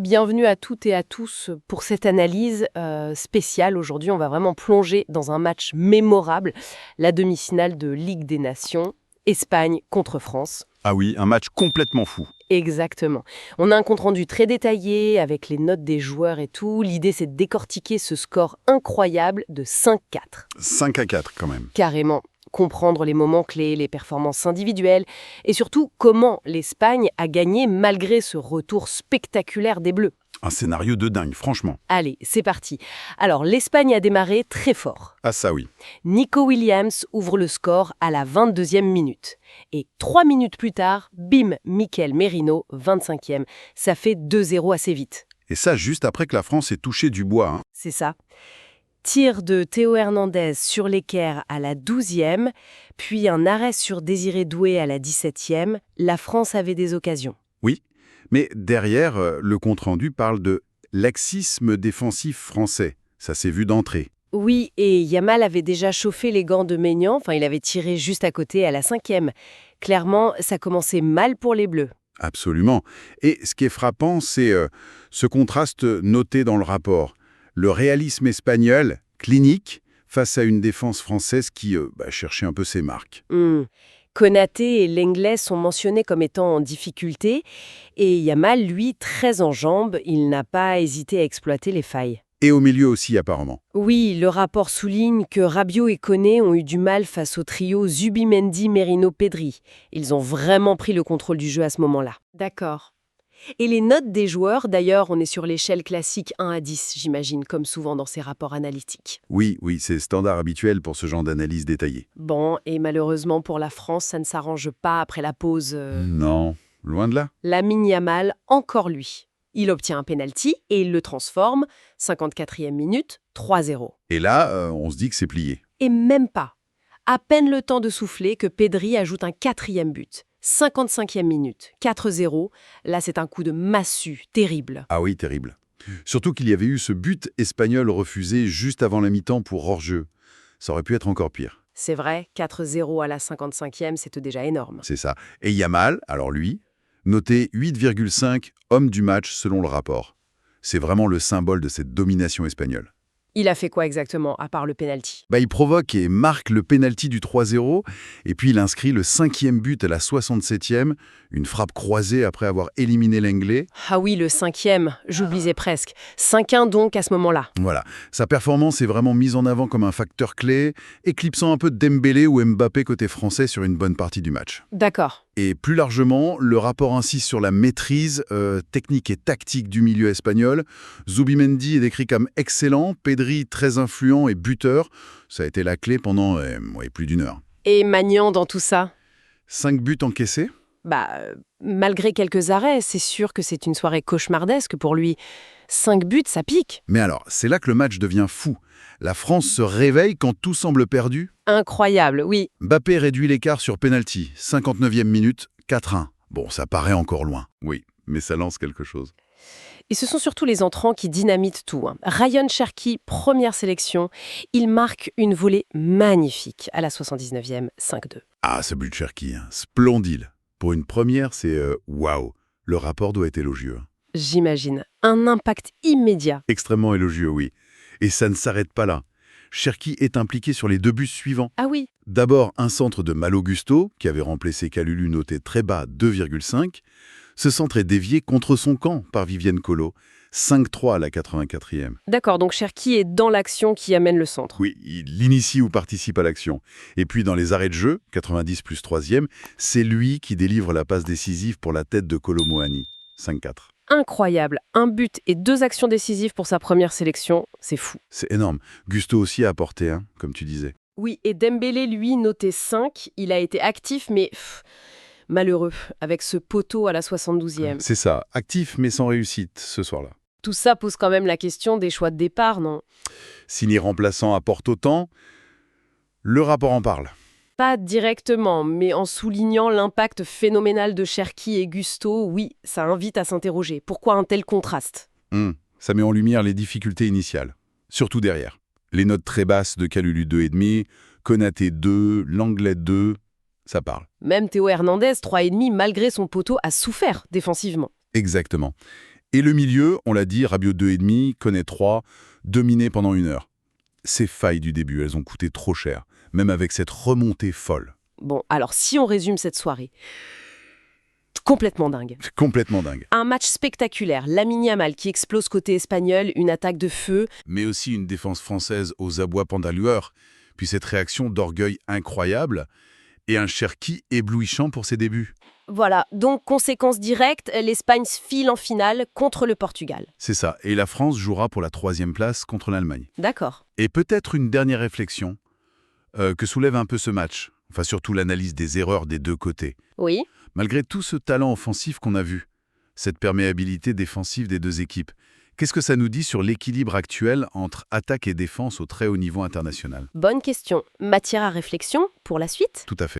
bienvenue à toutes et à tous pour cette analyse spéciale. Aujourd'hui, on va vraiment plonger dans un match mémorable, la demi-finale de Ligue des Nations, Espagne contre France. Ah oui, un match complètement fou. Exactement. On a un compte-rendu très détaillé avec les notes des joueurs et tout. L'idée, c'est de décortiquer ce score incroyable de 5-4. 5-4 quand même. Carrément. Comprendre les moments clés, les performances individuelles et surtout comment l'Espagne a gagné malgré ce retour spectaculaire des Bleus. Un scénario de dingue, franchement. Allez, c'est parti. Alors, l'Espagne a démarré très fort. Ah ça oui. Nico Williams ouvre le score à la 22e minute. Et 3 minutes plus tard, bim, Mikel Merino, 25e. Ça fait 2-0 assez vite. Et ça juste après que la France ait touché du bois. Hein. C'est ça. Tir de Théo Hernandez sur l'équerre à la 12e, puis un arrêt sur Désiré Doué à la 17e. La France avait des occasions. Oui, mais derrière, le compte-rendu parle de laxisme défensif français. Ça s'est vu d'entrée. Oui, et Yamal avait déjà chauffé les gants de Maignan, il avait tiré juste à côté à la 5e. Clairement, ça commençait mal pour les Bleus. Absolument. Et ce qui est frappant, c'est ce contraste noté dans le rapport. Le réalisme espagnol, clinique, face à une défense française qui cherchait un peu ses marques. Konaté et Lenglet sont mentionnés comme étant en difficulté, et Yamal, lui, très en jambes, il n'a pas hésité à exploiter les failles. Et au milieu aussi, apparemment. Oui, le rapport souligne que Rabiot et Koné ont eu du mal face au trio Zubimendi-Merino-Pedri. Ils ont vraiment pris le contrôle du jeu à ce moment-là. D'accord. Et les notes des joueurs, d'ailleurs, on est sur l'échelle classique 1 à 10, j'imagine, comme souvent dans ces rapports analytiques. Oui, c'est standard habituel pour ce genre d'analyse détaillée. Bon, et malheureusement pour la France, ça ne s'arrange pas après la pause. Non, loin de là. Lamine Yamal, encore lui. Il obtient un penalty et il le transforme, 54e minute, 3-0. Et là, on se dit que c'est plié. Et même pas. À peine le temps de souffler que Pedri ajoute un 4e but. 55e minute, 4-0. Là, c'est un coup de massue terrible. Ah oui, terrible. Surtout qu'il y avait eu ce but espagnol refusé juste avant la mi-temps pour hors-jeu. Ça aurait pu être encore pire. C'est vrai, 4-0 à la 55e, c'était déjà énorme. C'est ça. Et Yamal, alors lui, noté 8,5 homme du match selon le rapport. C'est vraiment le symbole de cette domination espagnole. Il a fait quoi exactement, à part le penalty? Il provoque et marque le penalty du 3-0, et puis il inscrit le 5e but à la 67e, une frappe croisée après avoir éliminé Lenglet. Ah oui, le 5e, j'oubliais presque. 5-1 donc à ce moment-là. Voilà, sa performance est vraiment mise en avant comme un facteur clé, éclipsant un peu Dembélé ou Mbappé côté français sur une bonne partie du match. D'accord. Et plus largement, le rapport insiste sur la maîtrise technique et tactique du milieu espagnol. Zubimendi est décrit comme excellent, Pedri très influent et buteur. Ça a été la clé pendant plus d'une heure. Et Maignan dans tout ça? 5 buts encaissés. Malgré quelques arrêts, c'est sûr que c'est une soirée cauchemardesque pour lui. 5 buts, ça pique. Mais alors, c'est là que le match devient fou. La France se réveille quand tout semble perdu. Incroyable, oui. Mbappé réduit l'écart sur penalty, 59e minute, 4-1. Bon, ça paraît encore loin. Oui, mais ça lance quelque chose. Et ce sont surtout les entrants qui dynamitent tout. Ryan Cherki, première sélection, il marque une volée magnifique à la 79e, 5-2. Ah, ce but de Cherki, splendide. Pour une première, c'est waouh. Le rapport doit être élogieux. J'imagine. Un impact immédiat. Extrêmement élogieux, oui. Et ça ne s'arrête pas là. Cherki est impliqué sur les 2 buts suivants. Ah oui. D'abord, un centre de Malo Gusto, qui avait remplacé Kalulu noté très bas, 2,5. Ce centre est dévié contre son camp par Vivienne Colo, 5-3 à la 84e. D'accord, donc Cherki est dans l'action qui amène le centre. Oui, il initie ou participe à l'action. Et puis dans les arrêts de jeu, 90 plus 3e, c'est lui qui délivre la passe décisive pour la tête de Kolo Muani, 5-4. Incroyable. Un but et 2 actions décisives pour sa première sélection, c'est fou. C'est énorme. Gusto aussi a apporté, comme tu disais. Oui, et Dembélé, lui, noté 5. Il a été actif, mais malheureux, avec ce poteau à la 72e. C'est ça, actif mais sans réussite ce soir-là. Tout ça pose quand même la question des choix de départ, non? Signé remplaçant apporte autant, le rapport en parle. Pas directement, mais en soulignant l'impact phénoménal de Cherki et Gusto, oui, ça invite à s'interroger. Pourquoi un tel contraste? Ça met en lumière les difficultés initiales, surtout derrière. Les notes très basses de Kalulu 2,5, Konaté 2, Lenglet 2, ça parle. Même Théo Hernandez, 3,5, malgré son poteau, a souffert défensivement. Exactement. Et le milieu, on l'a dit, Rabiot 2,5, Koné 3, dominé pendant 1 heure. Ces failles du début, elles ont coûté trop cher, même avec cette remontée folle. Bon, alors si on résume cette soirée, complètement dingue. Complètement dingue. Un match spectaculaire, Lamine Yamal qui explose côté espagnol, une attaque de feu. Mais aussi une défense française aux abois pendalueurs, puis cette réaction d'orgueil incroyable, et un Cherki éblouissant pour ses débuts. Voilà, donc conséquence directe, l'Espagne file en finale contre le Portugal. C'est ça, et la France jouera pour la 3e place contre l'Allemagne. D'accord. Et peut-être une dernière réflexion que soulève un peu ce match, enfin surtout l'analyse des erreurs des deux côtés. Oui. Malgré tout ce talent offensif qu'on a vu, cette perméabilité défensive des deux équipes, qu'est-ce que ça nous dit sur l'équilibre actuel entre attaque et défense au très haut niveau international? Bonne question. Matière à réflexion pour la suite ? Tout à fait.